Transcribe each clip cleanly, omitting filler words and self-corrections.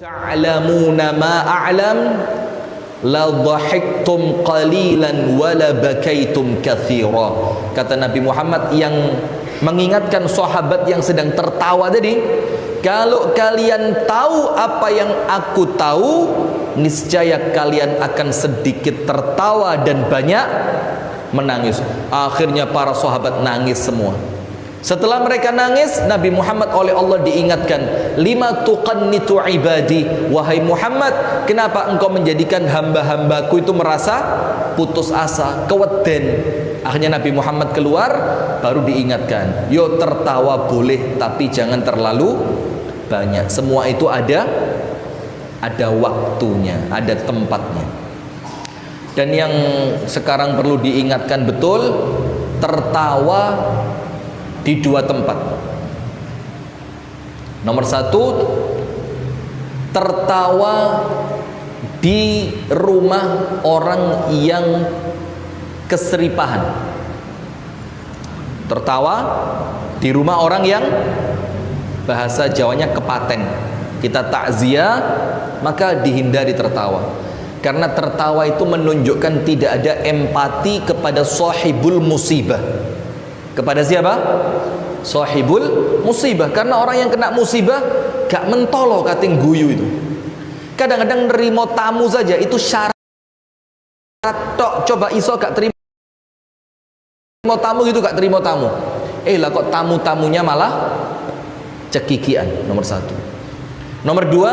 Ta'lamuna ma a'lam la dhahiktum qalilan wa la bakaitum katsira. Kata Nabi Muhammad yang mengingatkan sahabat yang sedang tertawa tadi, kalau kalian tahu apa yang aku tahu, niscaya kalian akan sedikit tertawa dan banyak menangis. Akhirnya para sahabat nangis semua. Setelah mereka nangis, Nabi Muhammad oleh Allah diingatkan, lima tuqannitu ibadi, wahai Muhammad, kenapa engkau menjadikan hamba-hambaku itu merasa putus asa, keweden. Akhirnya Nabi Muhammad keluar, baru diingatkan, yo tertawa boleh, tapi jangan terlalu banyak. Semua itu ada waktunya, ada tempatnya. Dan yang sekarang perlu diingatkan betul, tertawa di dua tempat. Nomor satu, tertawa di rumah orang yang keseripahan. Tertawa di rumah orang yang bahasa Jawanya kepaten. Kita takziah, maka dihindari tertawa. Karena tertawa itu menunjukkan tidak ada empati kepada sahibul musibah. Kepada siapa? Sahibul musibah. Karena orang yang kena musibah gak mentolo kating guyu itu. Kadang-kadang nerimo tamu saja itu syarat tok. Coba iso gak terima tamu gitu, gak terima tamu. Lah kok tamu-tamunya malah cekikian. Nomor satu. Nomor dua,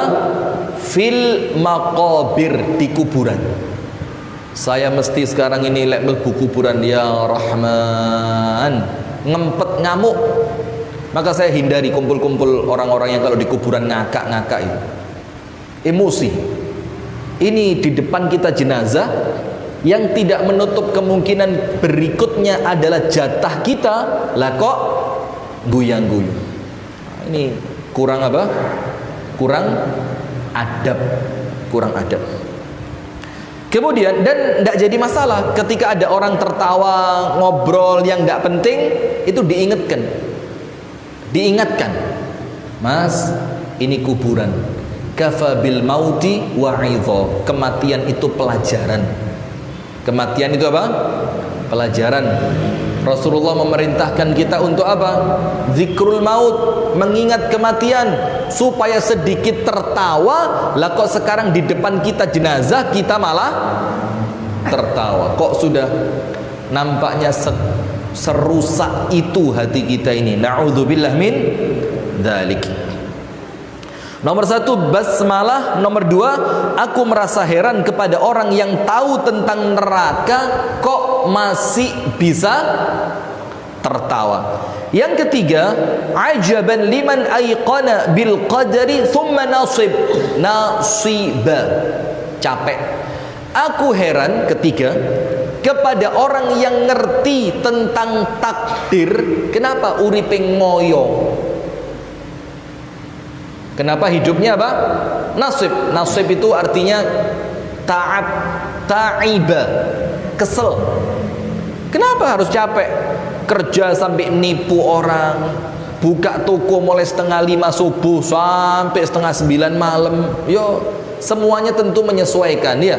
fil maqabir, di kuburan. Saya mesti sekarang ini lek mlebu kuburan, ya Rahman, ngempet ngamuk. Maka saya hindari kumpul-kumpul orang-orang yang kalau di kuburan ngakak-ngakak itu. Emosi. Ini di depan kita jenazah yang tidak menutup kemungkinan berikutnya adalah jatah kita, lah kok guyang-guyu. Ini kurang apa? Kurang adab, kurang adab. Kemudian, dan tidak jadi masalah ketika ada orang tertawa, ngobrol yang tidak penting, itu diingatkan, mas, ini kuburan, kafa bil mauti wa'idho, kematian itu pelajaran. Kematian itu apa? Pelajaran. Rasulullah memerintahkan kita untuk apa? Zikrul maut, mengingat kematian, supaya sedikit tertawa. Lah kok sekarang di depan kita jenazah kita malah tertawa. Kok sudah nampaknya serusak itu hati kita ini. Na'udzubillah min dzalik. Nomor satu, basmalah. Nomor dua, aku merasa heran kepada orang yang tahu tentang neraka kok masih bisa tertawa. Yang ketiga, ajaban liman aiqana bil qadari thumma nasiba, capek. Aku heran, ketiga, kepada orang yang ngerti tentang takdir, kenapa uripe ngoyo? Kenapa hidupnya apa? Nasib. Nasib itu artinya ta'ab, ta'iba, kesel. Kenapa harus capek? Kerja sampai nipu orang, buka toko mulai 4:30 subuh sampai 8:30 malam. Yo, semuanya tentu menyesuaikan ya.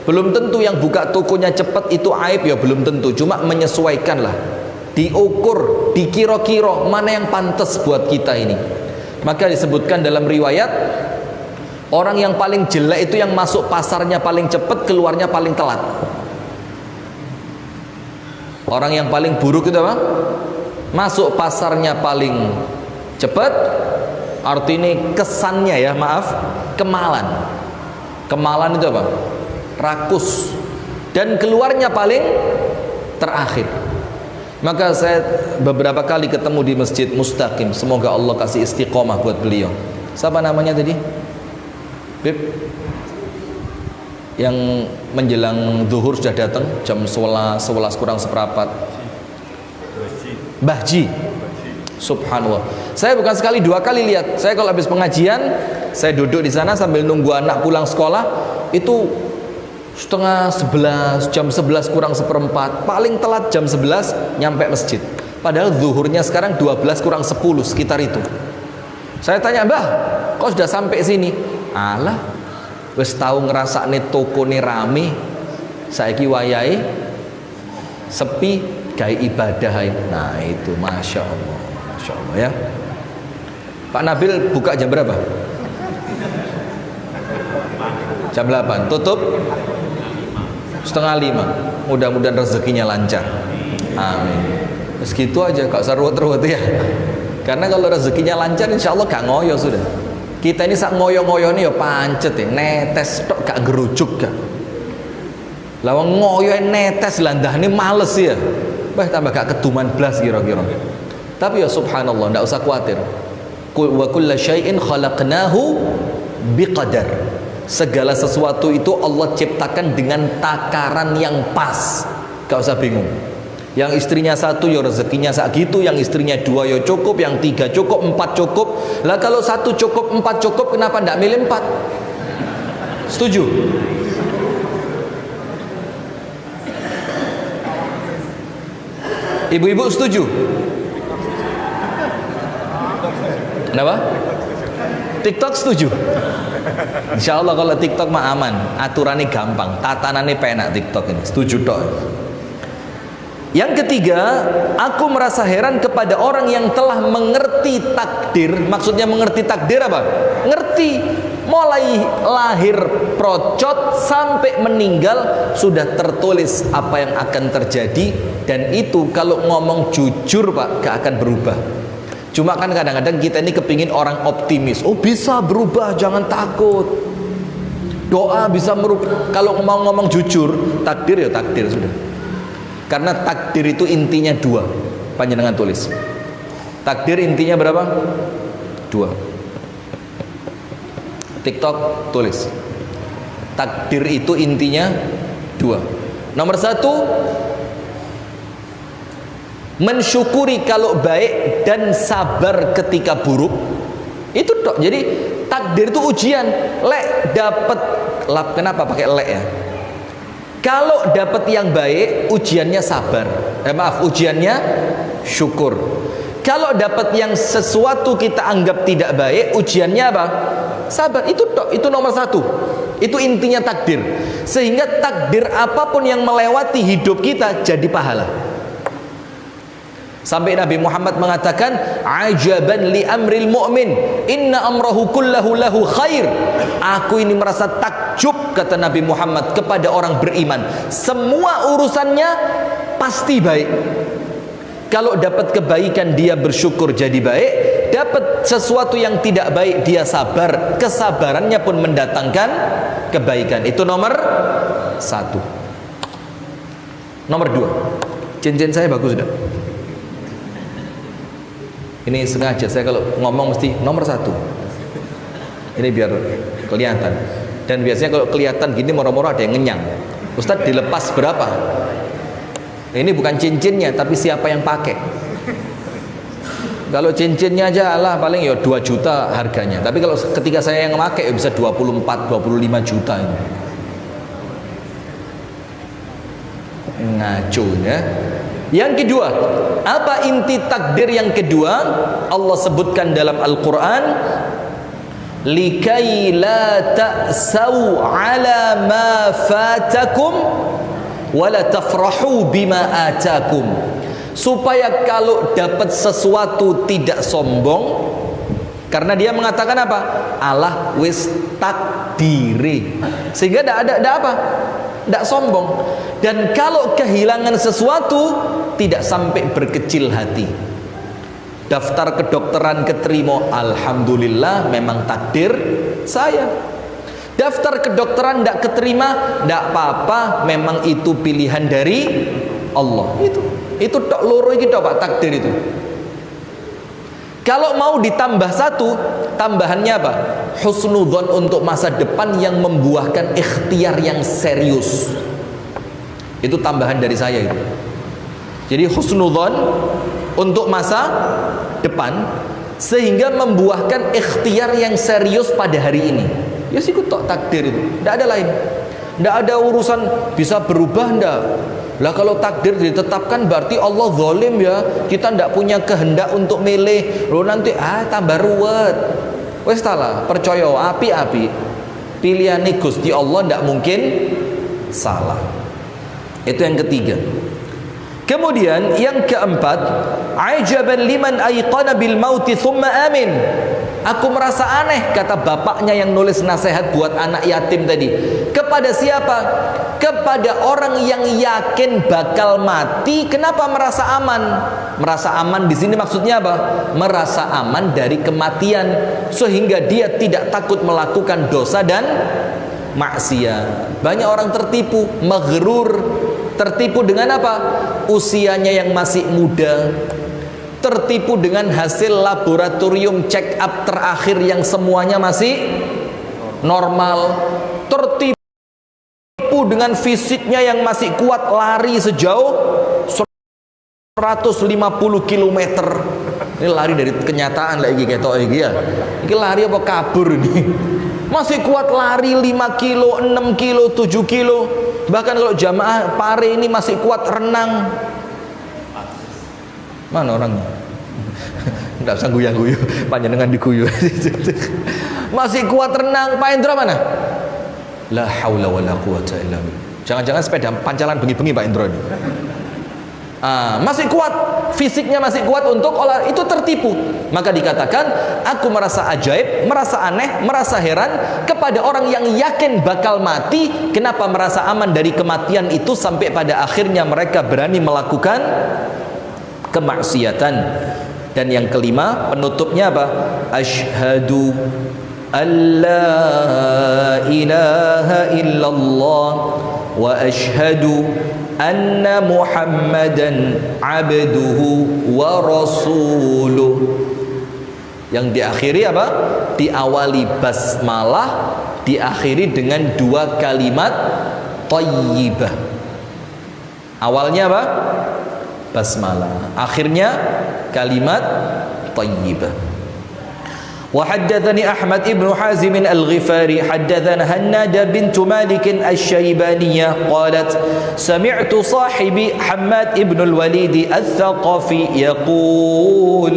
Belum tentu yang buka tokonya cepat itu aib, ya belum tentu. Cuma menyesuaikan lah. Diukur, dikira-kira mana yang pantas buat kita ini. Maka disebutkan dalam riwayat, orang yang paling jelek itu yang masuk pasarnya paling cepat, keluarnya paling telat. Orang yang paling buruk itu apa? Masuk pasarnya paling cepat, artinya kesannya ya, maaf, kemalan. Kemalan itu apa? Rakus. Dan keluarnya paling terakhir. Maka saya beberapa kali ketemu di Masjid Mustaqim. Semoga Allah kasih istiqomah buat beliau. Siapa namanya tadi? Bib? Yang menjelang zuhur sudah datang jam 11 kurang seperempat. Bahji. Subhanallah. Saya bukan sekali, dua kali lihat. Saya kalau habis pengajian, saya duduk di sana sambil nunggu anak pulang sekolah, itu 10:30, jam 11 kurang seperempat, paling telat jam 11 nyampe masjid. Padahal zuhurnya sekarang 12 kurang 10, sekitar itu. Saya tanya, Mbah, kok sudah sampai sini? Alah, wis tau ngrasakne tokone rame, saiki wayahe sepi, gawe ibadah ae. Nah, itu Masya Allah ya. Pak Nabil buka jam berapa? Jam 8, tutup setengah 5. Mudah-mudahan rezekinya lancar, amin. Segitu aja, gak usah ruwet-ruwet ya. Karena kalau rezekinya lancar insya Allah gak ngoyo sudah. Kita ini sak ngoyo-ngoyo nih ya pancet ya, netes tok gak gerujuk gak. Lawang ngoyo netes landah ini males ya. Bah tambah gak keduman blas kira-kira. Tapi ya subhanallah, ndak usah khawatir. Wa kulla syai'in khalaqnahu biqadar. Segala sesuatu itu Allah ciptakan dengan takaran yang pas. Gak usah bingung. Yang istrinya 1 ya rezekinya segitu, yang istrinya 2 ya cukup, yang 3 cukup, 4 cukup. Lah kalau 1 cukup, 4 cukup, kenapa ndak milih 4? Setuju? Ibu-ibu setuju? Kenapa? TikTok setuju? Insya Allah kalau TikTok mah aman, aturannya gampang, tatanannya penak TikTok ini. Setuju dong. Yang ketiga, aku merasa heran kepada orang yang telah mengerti takdir. Maksudnya mengerti takdir apa? Ngerti, mulai lahir procot sampai meninggal sudah tertulis apa yang akan terjadi. Dan itu kalau ngomong jujur Pak, gak akan berubah. Cuma kan kadang-kadang kita ini kepingin orang optimis. Oh bisa berubah, jangan takut. Doa bisa merubah. Kalau ngomong jujur, takdir ya takdir sudah. Karena takdir itu intinya 2. Panjenengan tulis. Takdir intinya berapa? 2. TikTok tulis. Takdir itu intinya 2. Nomor 1, mensyukuri kalau baik dan sabar ketika buruk. Itu tok. Jadi takdir itu ujian. Lek dapat lap, kenapa pakai lek ya? Kalau dapat yang baik, ujiannya sabar. Ujiannya syukur. Kalau dapat yang sesuatu kita anggap tidak baik, ujiannya apa? Sabar. Itu tok. Itu nomor 1. Itu intinya takdir. Sehingga takdir apapun yang melewati hidup kita jadi pahala. Sampai Nabi Muhammad mengatakan, ajaban li amril mu'min, inna amrahu kullahu lahu khair. Aku ini merasa takjub, kata Nabi Muhammad, kepada orang beriman. Semua urusannya pasti baik. Kalau dapat kebaikan dia bersyukur jadi baik, dapat sesuatu yang tidak baik dia sabar, kesabarannya pun mendatangkan kebaikan. Itu nomor 1. Nomor 2, cincin saya bagus sudah. Ini sengaja saya kalau ngomong mesti nomor 1. Ini biar kelihatan. Dan biasanya kalau kelihatan gini moro-moro ada yang ngenyang. Ustadz dilepas berapa? Ini bukan cincinnya tapi siapa yang pakai. Kalau cincinnya aja lah paling ya 2 juta harganya. Tapi kalau ketika saya yang pakai ya bisa 24, 25 juta ini. Ngaco ya. Yang kedua, apa inti takdir yang kedua? Allah sebutkan dalam Al-Quran, likai la ta'sau ala ma fatakum wala tafrahu bima atakum. Supaya kalau dapat sesuatu tidak sombong. Karena dia mengatakan apa? Allah wis takdiri. Sehingga tidak apa? Tidak sombong. Dan kalau kehilangan sesuatu, tidak sampai berkecil hati. Daftar kedokteran keterima, alhamdulillah, memang takdir saya. Daftar kedokteran tidak keterima, tidak apa-apa, memang itu pilihan dari Allah. Itu tok loro iki tok Pak, takdir itu. Kalau mau ditambah 1, tambahannya apa? Husnudzon untuk masa depan yang membuahkan ikhtiar yang serius. Itu tambahan dari saya itu. Jadi husnudzon untuk masa depan sehingga membuahkan ikhtiar yang serius pada hari ini. Ya sih tok takdir itu. Tidak ada lain. Tidak ada urusan bisa berubah ndak. Lah kalau takdir ditetapkan berarti Allah zalim ya. Kita tidak punya kehendak untuk milih. Loh nanti tambah ruwet. Wes salah, percaya api-api. Pilihan Gusti Allah tidak mungkin salah. Itu yang ketiga. Kemudian yang keempat, ajaban liman aiqana bil mauti thumma amin. Aku merasa aneh, kata bapaknya yang nulis nasihat buat anak yatim tadi. Kepada siapa? Kepada orang yang yakin bakal mati. Kenapa merasa aman? Merasa aman di sini maksudnya apa? Merasa aman dari kematian, sehingga dia tidak takut melakukan dosa dan maksiat. Banyak orang tertipu, maghrur. Tertipu dengan apa? Usianya yang masih muda, tertipu dengan hasil laboratorium check up terakhir yang semuanya masih normal, tertipu dengan fisiknya yang masih kuat, lari sejauh 150 km. Ini lari dari kenyataan lagi ketok iki ya. Ini lari apa kabur ini? Masih kuat lari 5 kilo, 6 kilo, 7 kilo. Bahkan kalau jamaah pare ini masih kuat renang. Mana orangnya? Tidak usah guyu-guyu, panjenengan diguyu. Masih kuat renang. Pak Indra mana? La haula wala quwata illa billah. Jangan-jangan sepeda pancalan bengi-bengi Pak Indra ini. Masih kuat, fisiknya masih kuat untuk olah, itu tertipu. Maka dikatakan, aku merasa ajaib, merasa aneh, merasa heran kepada orang yang yakin bakal mati. Kenapa merasa aman dari kematian itu sampai pada akhirnya mereka berani melakukan kemaksiatan. Dan yang kelima, penutupnya apa? Asyhadu alla ilaha illallah wa asyhadu anna Muhammadan abduhu wa rasuluh. Yang diakhiri apa? Diawali basmalah, diakhiri dengan 2 kalimat thayyibah. Awalnya apa? Basmalah, akhirnya kalimat thayyibah. وحدثني أحمد بن حازم الغفاري حدثنا هنادة بنت مالك الشيبانية قالت سمعت صاحبي حماد بن الوليد الثقفي يقول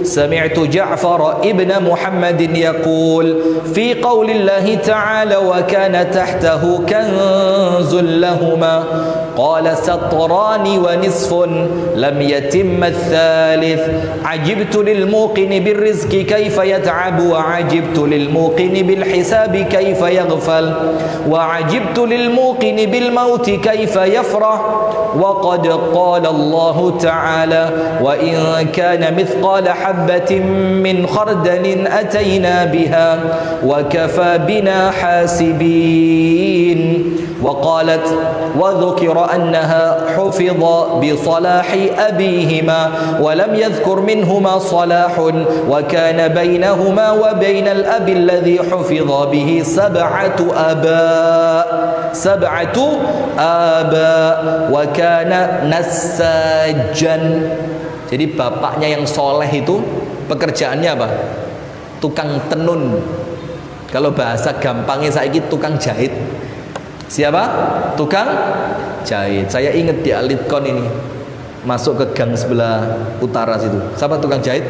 سمعت جعفر ابن محمد يقول في قول الله تعالى وكان تحته كنز لهما قال سطران ونصف لم يتم الثالث عجبت للموقن بالرزق كيف يتعب وعجبت للموقن بالحساب كيف يغفل وعجبت للموقن بالموت كيف يفرح وقد قال الله تعالى وإن كان مثقال حبة من خردل أتينا بها وكفى بنا حاسبين وقالت وذكر أنها حفظ بصلاح أبيهما ولم يذكر منهما صلاح وكان بينهما وبين الأب الذي حفظ به 7 آباء وكان نساجا. Jadi bapaknya yang soleh itu pekerjaannya apa? Tukang tenun. Kalau bahasa gampangnya saiki tukang jahit. Siapa? Tukang jahit. Saya ingat di Alitkon ini, masuk ke gang sebelah utara situ. Siapa tukang jahit?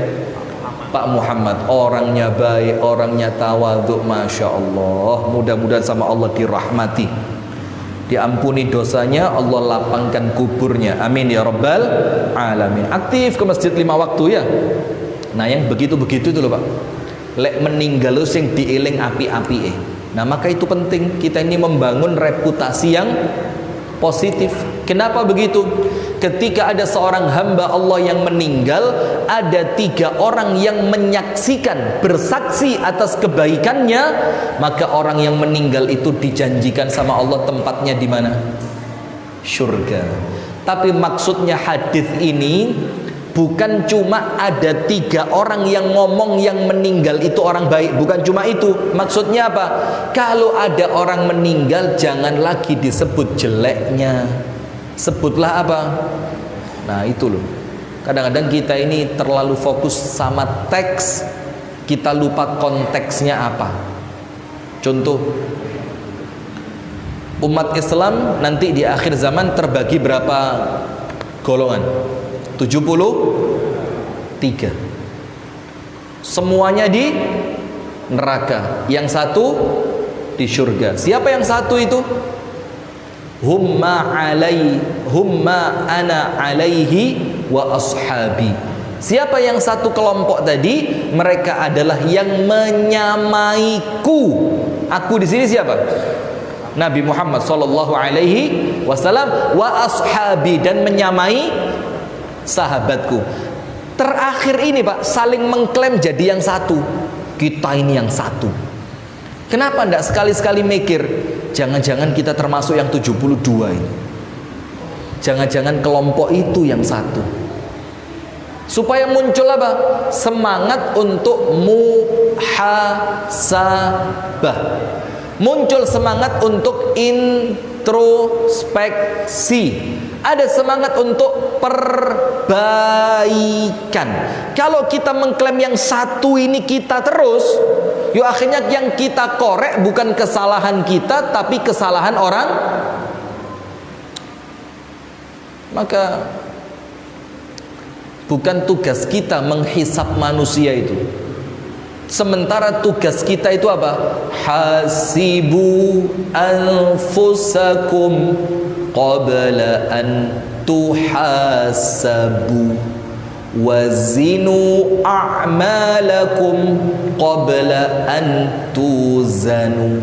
Pak Muhammad. Orangnya baik, orangnya tawadhu, masya Allah. Mudah-mudahan sama Allah dirahmati, diampuni dosanya, Allah lapangkan kuburnya, amin ya rabbal alamin. Aktif ke masjid 5 waktu ya. Nah yang begitu-begitu itu loh Pak, lek meninggal lu sing dieling api-api. Nah maka itu penting kita ini membangun reputasi yang positif. Kenapa begitu? Ketika ada seorang hamba Allah yang meninggal, ada 3 orang yang menyaksikan, bersaksi atas kebaikannya, maka orang yang meninggal itu dijanjikan sama Allah tempatnya di mana? Surga. Tapi maksudnya hadis ini bukan cuma ada 3 orang yang ngomong yang meninggal itu orang baik, bukan cuma itu. Maksudnya apa? Kalau ada orang meninggal jangan lagi disebut jeleknya, sebutlah apa? Nah itu loh, kadang-kadang kita ini terlalu fokus sama teks, kita lupa konteksnya apa. Contoh, umat Islam nanti di akhir zaman terbagi berapa golongan? 73. Semuanya di neraka. Yang satu di surga. Siapa yang satu itu? Humma ana alaihi wa ashabi. Siapa yang satu kelompok tadi? Mereka adalah yang menyamaiku. Aku di sini siapa? Nabi Muhammad sallallahu alaihi wasallam, wa ashabi, dan menyamai sahabatku. Terakhir ini Pak, saling mengklaim jadi yang satu. Kita ini yang satu. Kenapa enggak sekali-sekali mikir, jangan-jangan kita termasuk yang 72 ini. Jangan-jangan kelompok itu yang satu. Supaya muncul apa? Semangat untuk muhasabah. Muncul semangat untuk introspeksi. Ada semangat untuk perbaikan. Kalau kita mengklaim yang satu ini kita terus, yuk akhirnya yang kita korek bukan kesalahan kita, tapi kesalahan orang. Maka bukan tugas kita menghisap manusia itu. Sementara tugas kita itu apa? Hasibu anfusakum qabla an tuhasabu wazinu a'malakum qabla an tuzanu.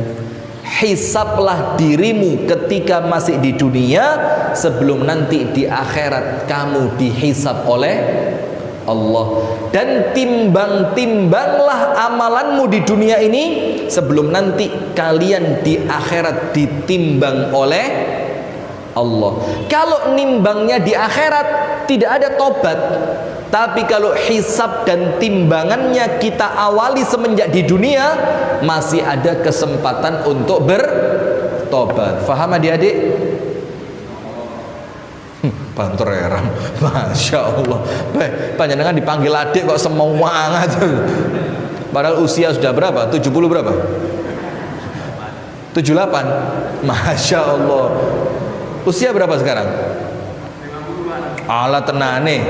Hisaplah dirimu ketika masih di dunia sebelum nanti di akhirat kamu dihisap oleh Allah. Dan timbang-timbanglah amalanmu di dunia ini sebelum nanti kalian di akhirat ditimbang oleh Allah. Kalau nimbangnya di akhirat tidak ada tobat, tapi kalau hisab dan timbangannya kita awali semenjak di dunia, masih ada kesempatan untuk bertobat. Faham adik-adik? Banter heran, Masya Allah. Panjenengan dipanggil adik kok semangat. Padahal usia sudah berapa? 70 berapa? 78. Masya Allah. Usia berapa sekarang? Ala tenane.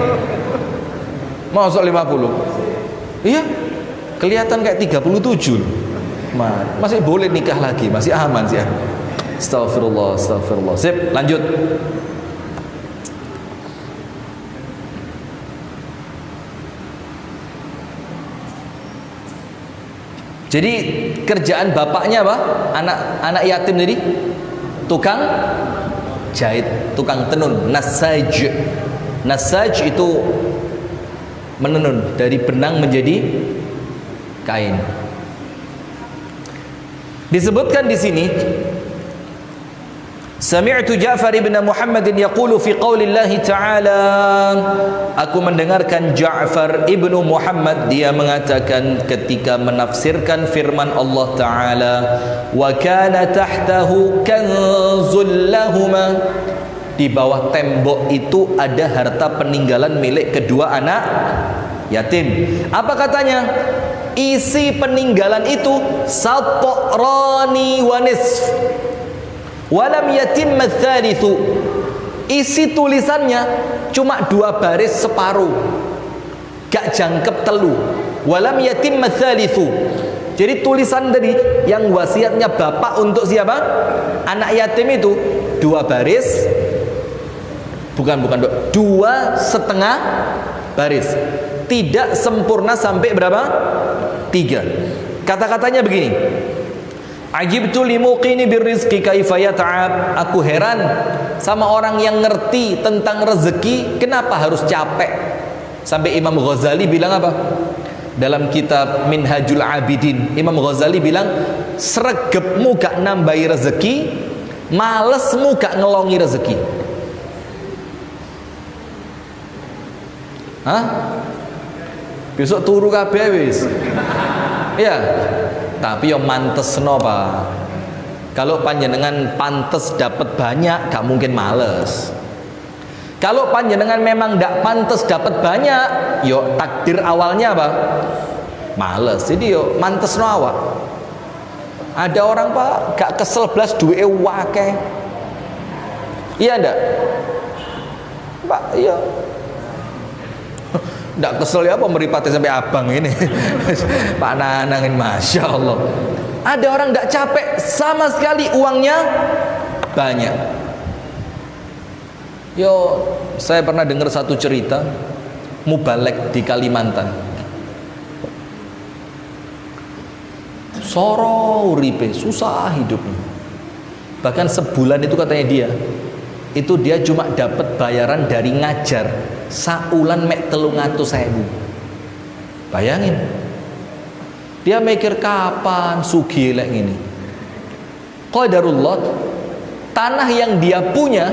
Masuk 50. Iya. Kelihatan kayak 37. Masih boleh nikah lagi, masih aman sih ya. Astagfirullah, astagfirullah. Sip, lanjut. Jadi kerjaan bapaknya apa? Anak yatim tadi tukang jahit, tukang tenun, nasaj. Nasaj itu menenun dari benang menjadi kain. Disebutkan di sini, Sami'tu Ja'far ibn Muhammad yaqulu fi qaulillahi ta'ala. Aku mendengarkan Ja'far ibnu Muhammad, dia mengatakan ketika menafsirkan firman Allah Ta'ala, wa kana tahtahu kanzul lahuma. Di bawah tembok itu ada harta peninggalan milik kedua anak yatim. Apa katanya? Isi peninggalan itu satrani wa nisf walam yatim tsalitsu. Isi tulisannya cuma 2 baris separuh, gak jangkep telu. Walam yatim tsalitsu. Jadi tulisan tadi yang wasiatnya bapak untuk siapa? Anak yatim itu 2 baris. Bukan 2,5 baris. Tidak sempurna sampai berapa? 3. Kata-katanya begini. Ajibtu limuqini birrizqi kaifa yata'ab. Aku heran sama orang yang ngerti tentang rezeki, kenapa harus capek? Sampai Imam Ghazali bilang apa? Dalam kitab Minhajul Abidin, Imam Ghazali bilang, sregepmu gak nambahi rezeki, malesmu gak ngelongi rezeki. Hah? Besok turu kabeh wis. Iya. Tapi yo mantesno, Pak. Kalau panjenengan pantes dapat banyak, gak mungkin males. Kalau panjenengan memang gak pantes dapat banyak, yo takdir awalnya apa? Males. Jadi yo mantesno awak. Ada orang, Pak, gak kesel blas duwe wake. Iya ndak? Pak, iya. Nggak kesel ya apa meripati sampai abang ini. Pak Nanangin, Masya Allah. Ada orang tidak capek sama sekali, uangnya banyak. Yo, saya pernah dengar satu cerita mubalek di Kalimantan. Soro uripe, susah hidupnya. Bahkan sebulan itu katanya dia cuma dapat bayaran dari ngajar saulan mek 300.000. Bayangin. Dia mikir kapan sugih lek ngene. Qadarullah, tanah yang dia punya,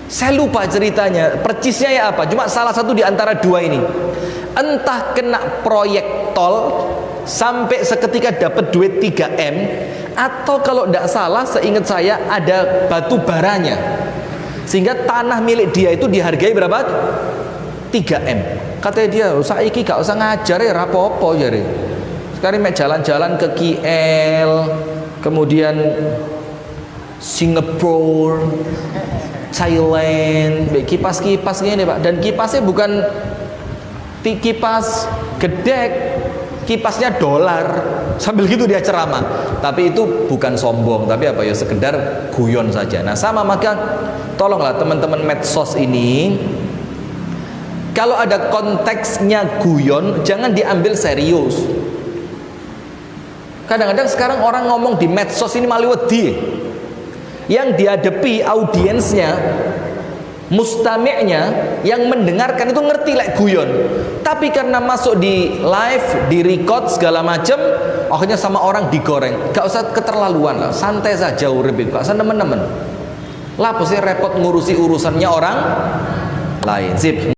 saya lupa ceritanya, percisnya ya apa, cuma salah satu di antara dua ini. Entah kena proyek tol sampai seketika dapat duit 3M, atau kalau tidak salah seingat saya ada batu baranya, sehingga tanah milik dia itu dihargai berapa? 3M. Katanya dia, saiki gak usah ngajar ya rapopo jare. Sekarang mek jalan-jalan ke KL, kemudian Singapura, Thailand, kipas-kipas gini Pak, dan kipasnya bukan kipas gedek, kipasnya dolar, sambil gitu dia ceramah. Tapi itu bukan sombong, tapi apa ya, sekedar guyon saja. Nah sama, maka tolonglah teman-teman medsos ini, kalau ada konteksnya guyon jangan diambil serius. Kadang-kadang sekarang orang ngomong di medsos ini malah wedi, yang dihadapi audiensnya, mustami'nya, yang mendengarkan itu ngerti lek guyon, tapi karena masuk di live, di record segala macam, akhirnya sama orang digoreng. Gak usah keterlaluan lah, santai saja urip, gak usah nemen-nemen lah, pasti repot ngurusi urusannya orang lain. Sip.